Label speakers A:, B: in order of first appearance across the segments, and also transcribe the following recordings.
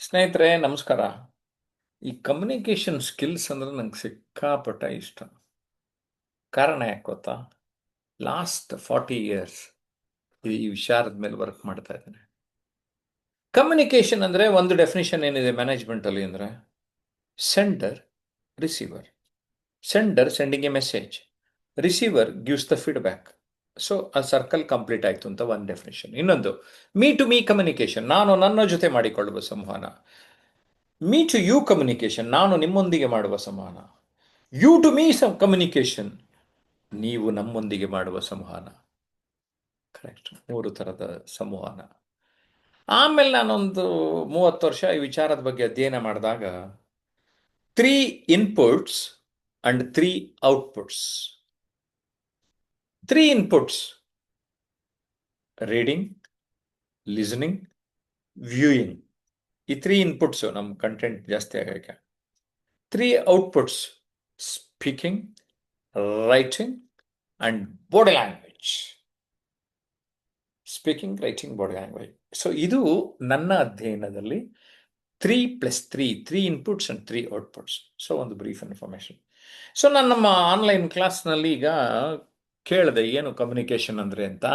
A: ಸ್ನೇಹಿತರೆ ನಮಸ್ಕಾರ. ಈ ಕಮ್ಯುನಿಕೇಷನ್ ಸ್ಕಿಲ್ಸ್ ಅಂದ್ರೆ ನಂಗೆ ಸಿಕ್ಕಾಪಟ್ಟ ಇಷ್ಟ. ಕಾರಣ ಯಾಕೆ ಗೊತ್ತಾ? ಲಾಸ್ಟ್ 40 ಇಯರ್ಸ್ ಈ ವಿಚಾರದ ಮೇಲೆ ವರ್ಕ್ ಮಾಡ್ತಾ ಇದ್ದೇನೆ. ಕಮ್ಯುನಿಕೇಷನ್ ಅಂದ್ರೆ ಒಂದು ಡೆಫಿನಿಷನ್ ಏನಿದೆ ಮ್ಯಾನೇಜ್ಮೆಂಟ್ ಅಲ್ಲಿ ಅಂದ್ರೆ sender, receiver. Sender sending A message, receiver gives the feedback. So ಆ ಸರ್ಕಲ್ ಕಂಪ್ಲೀಟ್ ಆಯ್ತು ಅಂತ ಒಂದು ಡೆಫಿನೇಷನ್. ಇನ್ನೊಂದು ಮೀ ಟು ಮೀ ಕಮ್ಯುನಿಕೇಷನ್, ನಾನು ನನ್ನ ಜೊತೆ ಮಾಡಿಕೊಳ್ಳುವ ಸಂವಹನ. ಮೀ ಟು ಯು ಕಮ್ಯುನಿಕೇಷನ್, ನಾನು ನಿಮ್ಮೊಂದಿಗೆ ಮಾಡುವ ಸಂವಹನ. ಯು ಟು ಮೀ ಕಮ್ಯುನಿಕೇಷನ್, ನೀವು ನಮ್ಮೊಂದಿಗೆ ಮಾಡುವ ಸಂವಹನ. ಕರೆಕ್ಟ್, ಮೂರು ಥರದ ಸಂವಹನ. ಆಮೇಲೆ ನಾನೊಂದು 30 ವರ್ಷ ಈ ವಿಚಾರದ ಬಗ್ಗೆ ಅಧ್ಯಯನ ಮಾಡಿದಾಗ 3 inputs and 3 outputs. 3 inputs: reading, listening, viewing. ಈ 3 ಇನ್ಪುಟ್ಸು ನಮ್ಮ ಕಂಟೆಂಟ್ ಜಾಸ್ತಿ ಆಗಕ್ಕೆ. 3 outputs: speaking, writing and body language. Speaking, writing, body language. So ಇದು ನನ್ನ ಅಧ್ಯಯನದಲ್ಲಿ 3+3 ಅಂಡ್ 3 ಔಟ್ಪುಟ್ಸ್. ಸೊ ಒಂದು ಬ್ರೀಫ್ ಇನ್ಫಾರ್ಮೇಶನ್. ಸೊ ನಾನು ನಮ್ಮ ಆನ್ಲೈನ್ ಕ್ಲಾಸ್ನಲ್ಲಿ ಈಗ ಕೇಳಿದೆ ಏನು ಕಮ್ಯುನಿಕೇಷನ್ ಅಂದರೆ ಅಂತ.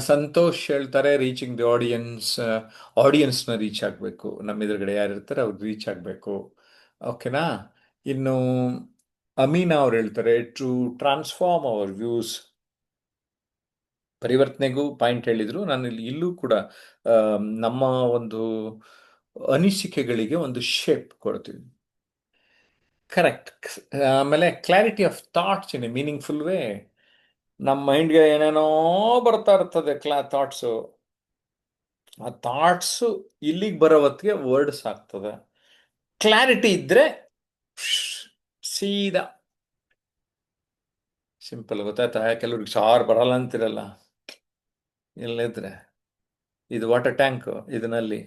A: ಸಂತೋಷ್ ಹೇಳ್ತಾರೆ ರೀಚಿಂಗ್ ದಿ ಆಡಿಯನ್ಸ್. ಆಡಿಯನ್ಸ್ನ ರೀಚ್ ಆಗಬೇಕು, ನಮ್ಮ ಎದುರುಗಡೆ ಯಾರು ಇರ್ತಾರೆ ಅವ್ರು ರೀಚ್ ಆಗಬೇಕು. ಓಕೆನಾ? ಇನ್ನು ಅಮೀನಾ ಅವ್ರು ಹೇಳ್ತಾರೆ ಟು ಟ್ರಾನ್ಸ್ಫಾರ್ಮ್ ಅವರ್ ವ್ಯೂಸ್. ಪರಿವರ್ತನೆಗೂ ಪಾಯಿಂಟ್ ಹೇಳಿದ್ರು. ನಾನು ಇಲ್ಲೂ ಕೂಡ ನಮ್ಮ ಒಂದು ಅನಿಸಿಕೆಗಳಿಗೆ ಒಂದು ಶೇಪ್ ಕೊಡ್ತೀವಿ. ಕರೆಕ್ಟ್. ಆಮೇಲೆ clarity of thoughts in a meaningful way. ನಮ್ಮ ಮೈಂಡ್ಗೆ ಏನೇನೋ ಬರ್ತಾ ಇರ್ತದೆ ಥಾಟ್ಸು. ಆ ಥಾಟ್ಸು ಇಲ್ಲಿಗೆ ಬರೋ ಹೊತ್ತಿಗೆ ವರ್ಡ್ಸ್ ಆಗ್ತದೆ. ಕ್ಲಾರಿಟಿ ಇದ್ರೆ ಸೀದಾ ಸಿಂಪಲ್. ಗೊತ್ತಾಯ್ತಾ? ಕೆಲವ್ರಿಗೆ ಸಾರು ಬರಲ್ಲ ಅಂತಿರಲ್ಲ, ಇಲ್ಲಿದ್ರೆ ಇದು ವಾಟರ್ ಟ್ಯಾಂಕ್, ಇದರಲ್ಲಿ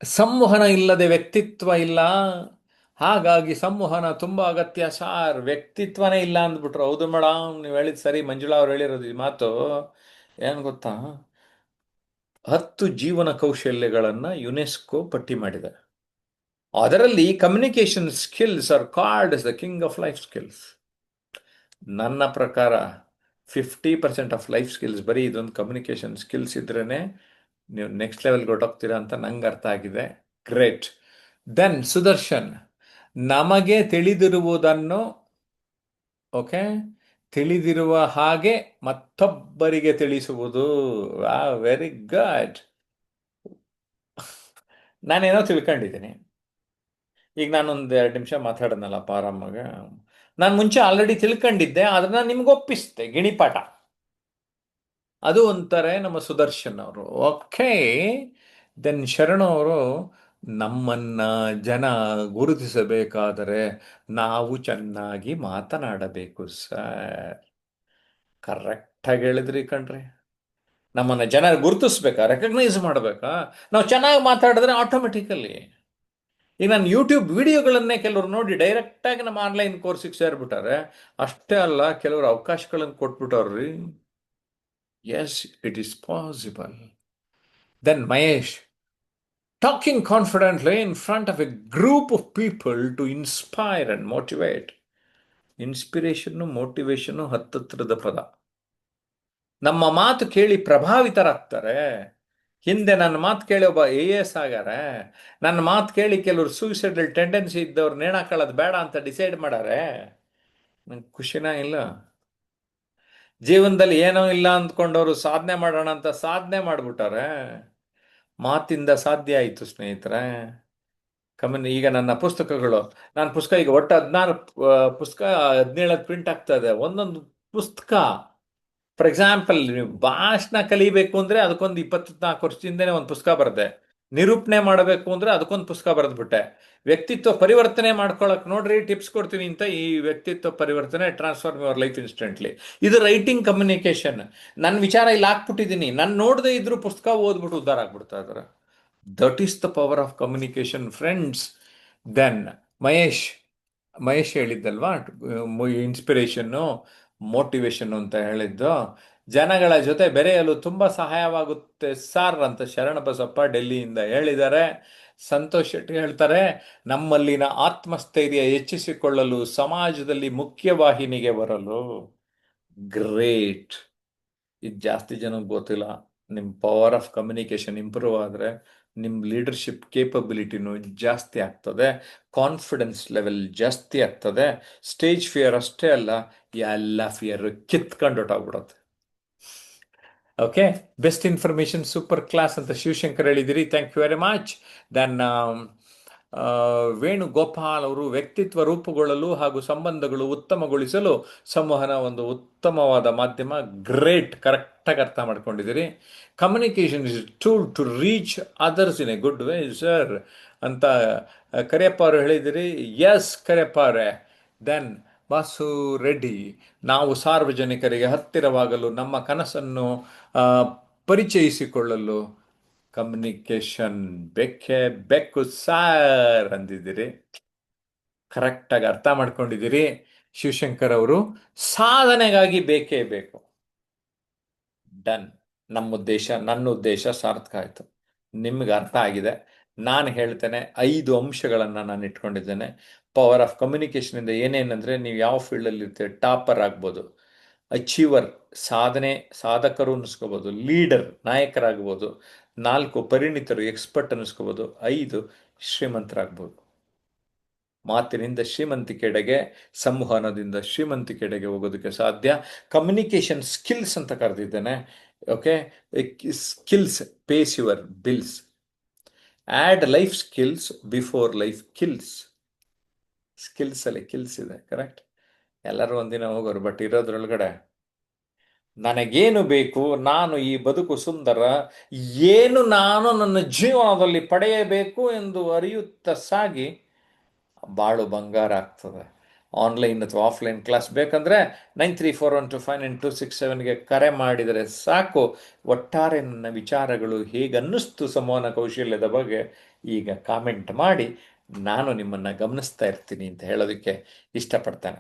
A: ಸಂವಹನ ಇಲ್ಲದೆ ವ್ಯಕ್ತಿತ್ವ ಇಲ್ಲ. ಹಾಗಾಗಿ ಸಂವಹನ ತುಂಬ ಅಗತ್ಯ ಸಾರ್. ವ್ಯಕ್ತಿತ್ವನೇ ಇಲ್ಲ ಅಂದ್ಬಿಟ್ರು. ಹೌದು ಮೇಡಮ್, ನೀವು ಹೇಳಿದ ಸರಿ. ಮಂಜುಳಾ ಅವ್ರು ಹೇಳಿರೋದು ಈ ಮಾತು ಏನು ಗೊತ್ತಾ? 10 ಜೀವನ ಕೌಶಲ್ಯಗಳನ್ನು ಯುನೆಸ್ಕೋ ಪಟ್ಟಿ ಮಾಡಿದೆ. ಅದರಲ್ಲಿ communication skills are called as the king of life skills. ನನ್ನ ಪ್ರಕಾರ 50% ಆಫ್ ಲೈಫ್ ಸ್ಕಿಲ್ಸ್ ಬರೀ ಇದೊಂದು ಕಮ್ಯುನಿಕೇಶನ್ ಸ್ಕಿಲ್ಸ್ ಇದ್ರೇ ನೀವು ನೆಕ್ಸ್ಟ್ ಲೆವೆಲ್ಗೆ ಹೊರಟೋಗ್ತೀರಾ ಅಂತ ನಂಗೆ ಅರ್ಥ ಆಗಿದೆ. ಗ್ರೇಟ್. ದೆನ್ ಸುದರ್ಶನ್, ನಮಗೆ ತಿಳಿದಿರುವುದನ್ನು ಓಕೆ ತಿಳಿದಿರುವ ಹಾಗೆ ಮತ್ತೊಬ್ಬರಿಗೆ ತಿಳಿಸುವುದು. Very good. ನಾನೇನೋ ತಿಳ್ಕೊಂಡಿದ್ದೀನಿ. ಈಗ ನಾನೊಂದು 2 ನಿಮಿಷ ಮಾತಾಡೋದನಲ್ಲಪ್ಪ ಆರಾಮಾಗ. ನಾನು ಮುಂಚೆ ಆಲ್ರೆಡಿ ತಿಳ್ಕೊಂಡಿದ್ದೆ, ಅದನ್ನ ನಿಮ್ಗೆ ಒಪ್ಪಿಸ್ದೆ ಗಿಣಿಪಾಠ. ಅದು ಒಂಥರ ನಮ್ಮ ಸುದರ್ಶನ್ ಅವರು. ಓಕೆ. ದೆನ್ ಶರಣು ಅವರು, ನಮ್ಮನ್ನ ಜನ ಗುರುತಿಸಬೇಕಾದರೆ ನಾವು ಚೆನ್ನಾಗಿ ಮಾತನಾಡಬೇಕು ಸರ್. ಕರೆಕ್ಟಾಗಿ ಹೇಳಿದ್ರಿ ಕಣ್ರಿ. ನಮ್ಮನ್ನ ಜನ ಗುರುತಿಸ್ಬೇಕಾ, ರೆಕಗ್ನೈಸ್ ಮಾಡಬೇಕಾ, ನಾವು ಚೆನ್ನಾಗಿ ಮಾತಾಡಿದ್ರೆ ಆಟೋಮೆಟಿಕಲಿ. ಈಗ ನಾನು ಯೂಟ್ಯೂಬ್ ವಿಡಿಯೋಗಳನ್ನೇ ಕೆಲವರು ನೋಡಿ ಡೈರೆಕ್ಟಾಗಿ ನಮ್ಮ ಆನ್ಲೈನ್ ಕೋರ್ಸಿಗೆ ಸೇರಿಬಿಟ್ಟಾರೆ. ಅಷ್ಟೇ ಅಲ್ಲ, ಕೆಲವರು ಅವಕಾಶಗಳನ್ನು ಕೊಟ್ಬಿಟ್ಟವ್ರಿ. Yes, it is possible. Then Mahesh, talking confidently in front of a group of people to inspire and motivate. Inspiration motivation ಹತ್ತತ್ರದ ಪದ. ನಮ್ಮ ಮಾತು ಕೇಳಿ ಪ್ರಭಾವಿತರಾಗ್ತಾರೆ. ಹಿಂದೆ ನನ್ನ ಮಾತು ಕೇಳಿ ಒಬ್ಬ AS ಆಗ್ಯಾರೆ. ನನ್ನ ಮಾತು ಕೇಳಿ ಕೆಲವರು ಸೂಸೈಡಲ್ ಟೆಂಡೆನ್ಸಿ ಇದ್ದವ್ರು ನೇಣಾಕೊಳ್ಳೋದು ಬೇಡ ಅಂತ ಡಿಸೈಡ್ ಮಾಡಾರೆ. ನಂಗೆ ಖುಷಿನ ಇಲ್ಲ? ಜೀವನದಲ್ಲಿ ಏನೋ ಇಲ್ಲ ಅಂದ್ಕೊಂಡವರು ಸಾಧನೆ ಮಾಡೋಣ ಅಂತ ಸಾಧನೆ ಮಾಡ್ಬಿಟ್ಟಾರೆ. ಮಾತಿಂದ ಸಾಧ್ಯ ಆಯಿತು ಸ್ನೇಹಿತರೆ. ಈಗ ನನ್ನ ಪುಸ್ತಕಗಳು, ನಾನು ಪುಸ್ತಕ ಈಗ ಒಟ್ಟು 16 ಪುಸ್ತಕ, 17 ಪ್ರಿಂಟ್ ಆಗ್ತಾ ಇದೆ. ಒಂದೊಂದು ಪುಸ್ತಕ, ಫಾರ್ ಎಕ್ಸಾಂಪಲ್, ನೀವು ಭಾಷಣ ಕಲಿಬೇಕು ಅಂದ್ರೆ ಅದಕ್ಕೊಂದು 24 ವರ್ಷದಿಂದನೇ ಒಂದು ಪುಸ್ತಕ ಬರೆದೆ. ನಿರೂಪಣೆ ಮಾಡಬೇಕು ಅಂದ್ರೆ ಅದಕ್ಕೊಂದು ಪುಸ್ತಕ ಬರೆದ್ಬಿಟ್ಟೆ. ವ್ಯಕ್ತಿತ್ವ ಪರಿವರ್ತನೆ ಮಾಡ್ಕೊಳಕ್ ನೋಡ್ರಿ ಟಿಪ್ಸ್ ಕೊಡ್ತೀನಿ ಅಂತ, ಈ ವ್ಯಕ್ತಿತ್ವ ಪರಿವರ್ತನೆ ಟ್ರಾನ್ಸ್ಫಾರ್ಮ್ ಯುವರ್ ಲೈಫ್ ಇನ್ಸ್ಟೆಂಟ್ಲಿ. ಇದು ರೈಟಿಂಗ್ ಕಮ್ಯುನಿಕೇಶನ್. ನನ್ನ ವಿಚಾರ ಇಲ್ಲಿ ಹಾಕ್ಬಿಟ್ಟಿದ್ದೀನಿ. ನಾನು ನೋಡದೆ ಇದ್ರು ಪುಸ್ತಕ ಓದ್ಬಿಟ್ಟು ಉದ್ಧಾರ ಆಗ್ಬಿಡ್ತಾ ಇದಾರೆ. That is the power of communication friends. Then Mahesh Mahesh ಹೇಳಿದ್ದಲ್ವಾ, ಇನ್ಸ್ಪಿರೇಷನ್ನು ಮೋಟಿವೇಶನ್ ಅಂತ ಹೇಳಿದ್ದು. ಜನಗಳ ಜೊತೆ ಬೆರೆಯಲು ತುಂಬ ಸಹಾಯವಾಗುತ್ತೆ ಸಾರ್ ಅಂತ ಶರಣಬಸಪ್ಪ ಡೆಲ್ಲಿಯಿಂದ ಹೇಳಿದ್ದಾರೆ. ಸಂತೋಷ್ ಶೆಟ್ಟಿ ಹೇಳ್ತಾರೆ, ನಮ್ಮಲ್ಲಿನ ಆತ್ಮಸ್ಥೈರ್ಯ ಹೆಚ್ಚಿಸಿಕೊಳ್ಳಲು ಸಮಾಜದಲ್ಲಿ ಮುಖ್ಯವಾಹಿನಿಗೆ ಬರಲು. ಗ್ರೇಟ್. ಇದು ಜಾಸ್ತಿ ಜನಕ್ಕೆ ಗೊತ್ತಿಲ್ಲ. ನಿಮ್ಮ ಪವರ್ ಆಫ್ ಕಮ್ಯುನಿಕೇಷನ್ ಇಂಪ್ರೂವ್ ಆದರೆ ನಿಮ್ಮ ಲೀಡರ್ಶಿಪ್ ಕೇಪಬಿಲಿಟಿನೂ ಜಾಸ್ತಿ ಆಗ್ತದೆ, ಕಾನ್ಫಿಡೆನ್ಸ್ ಲೆವೆಲ್ ಜಾಸ್ತಿ ಆಗ್ತದೆ. ಸ್ಟೇಜ್ ಫಿಯರ್ ಅಷ್ಟೇ ಅಲ್ಲ, ಎಲ್ಲ ಫಿಯರ್ ಕಿತ್ಕೊಂಡು ಹೊಟ್ಟೋಗ್ಬಿಡುತ್ತೆ. Okay, best information super class ಅಂತ ಶಿವಶಂಕರ್ ಹೇಳಿದಿರಿ. Thank you very much. Then Venugopal ಅವರು, ವ್ಯಕ್ತಿತ್ವ ರೂಪುಗೊಳ್ಳಲು ಹಾಗೂ ಸಂಬಂಧಗಳು ಉತ್ತಮಗೊಳಿಸಲು ಸಂವಹನ ಒಂದು ಉತ್ತಮವಾದ ಮಾಧ್ಯಮ. ಗ್ರೇಟ್, ಕರೆಕ್ಟಾಗಿ ಅರ್ಥ ಮಾಡ್ಕೊಂಡಿದ್ದೀರಿ. Communication is tool to reach others in a good way sir ಅಂತ ಕರಿಯಪ್ಪ ಅವರು ಹೇಳಿದಿರಿ. ಎಸ್ ಕರಿಯಪ್ಪ ಅವರೇ. ದೆನ್ ವಾಸು ರೆಡ್ಡಿ, ನಾವು ಸಾರ್ವಜನಿಕರಿಗೆ ಹತ್ತಿರವಾಗಲು ನಮ್ಮ ಕನಸನ್ನು ಆ, ಪರಿಚಯಿಸಿಕೊಳ್ಳಲು ಕಮ್ಯುನಿಕೇಷನ್ ಬೇಕೇ ಬೇಕು ಸಾರ್ ಅಂದಿದ್ದೀರಿ. ಕರೆಕ್ಟಾಗಿ ಅರ್ಥ ಮಾಡ್ಕೊಂಡಿದ್ದೀರಿ ಶಿವಶಂಕರ್ ಅವರು. ಸಾಧನೆಗಾಗಿ ಬೇಕೇ ಬೇಕು. ಡನ್. ನನ್ನ ಉದ್ದೇಶ ಸಾರ್ಥಕ ಆಯಿತು. ನಿಮ್ಗೆ ಅರ್ಥ ಆಗಿದೆ. ನಾನು ಹೇಳ್ತೇನೆ, 5 ಅಂಶಗಳನ್ನು ನಾನು ಇಟ್ಕೊಂಡಿದ್ದೇನೆ. ಪವರ್ ಆಫ್ ಕಮ್ಯುನಿಕೇಷನಿಂದ ಏನೇನಂದರೆ, ನೀವು ಯಾವ ಫೀಲ್ಡಲ್ಲಿ ಇರ್ತೀರಿ, ಟಾಪರ್ ಆಗ್ಬೋದು, ಅಚೀವರ್ ಸಾಧಕರು ಅನ್ನಿಸ್ಕೋಬೋದು, ಲೀಡರ್ ನಾಯಕರಾಗ್ಬೋದು, 4 ಪರಿಣಿತರು ಎಕ್ಸ್ಪರ್ಟ್ ಅನ್ನಿಸ್ಕೋಬೋದು, 5 ಶ್ರೀಮಂತರಾಗ್ಬೋದು. ಮಾತಿನಿಂದ ಶ್ರೀಮಂತಿಕೆಡೆಗೆ, ಸಂವಹನದಿಂದ ಶ್ರೀಮಂತಿಕೆಡೆಗೆ ಹೋಗೋದಕ್ಕೆ ಸಾಧ್ಯ. ಕಮ್ಯುನಿಕೇಷನ್ ಸ್ಕಿಲ್ಸ್ ಅಂತ ಕರೆದಿದ್ದೇನೆ. Okay, skills pays your bills. Add life skills before life kills. ಸ್ಕಿಲ್ಸಲ್ಲಿ ಕಿಲ್ಸ್ ಇದೆ, ಕರೆಕ್ಟ್. ಎಲ್ಲರೂ ಒಂದಿನ ಹೋಗೋರು, ಬಟ್ ಇರೋದ್ರೊಳಗಡೆ ನನಗೇನು ಬೇಕು, ನಾನು ಈ ಬದುಕು ಸುಂದರ, ಏನು ನಾನು ನನ್ನ ಜೀವನದಲ್ಲಿ ಪಡೆಯಬೇಕು ಎಂದು ಅರಿಯುತ್ತಾ ಸಾಗಿ ಬಾಳು ಬಂಗಾರ ಆಗ್ತದೆ. ಆನ್ಲೈನ್ ಅಥವಾ ಆಫ್ಲೈನ್ ಕ್ಲಾಸ್ ಬೇಕಂದರೆ 9341259267ಗೆ ಕರೆ ಮಾಡಿದರೆ ಸಾಕು. ಒಟ್ಟಾರೆ ನನ್ನ ವಿಚಾರಗಳು ಹೇಗನ್ನಿಸ್ತು ಸಂವಹನ ಕೌಶಲ್ಯದ ಬಗ್ಗೆ ಈಗ ಕಾಮೆಂಟ್ ಮಾಡಿ, ನಾನು ನಿಮ್ಮನ್ನು ಗಮನಿಸ್ತಾ ಇರ್ತೀನಿ ಅಂತ ಹೇಳೋದಕ್ಕೆ ಇಷ್ಟಪಡ್ತೇನೆ.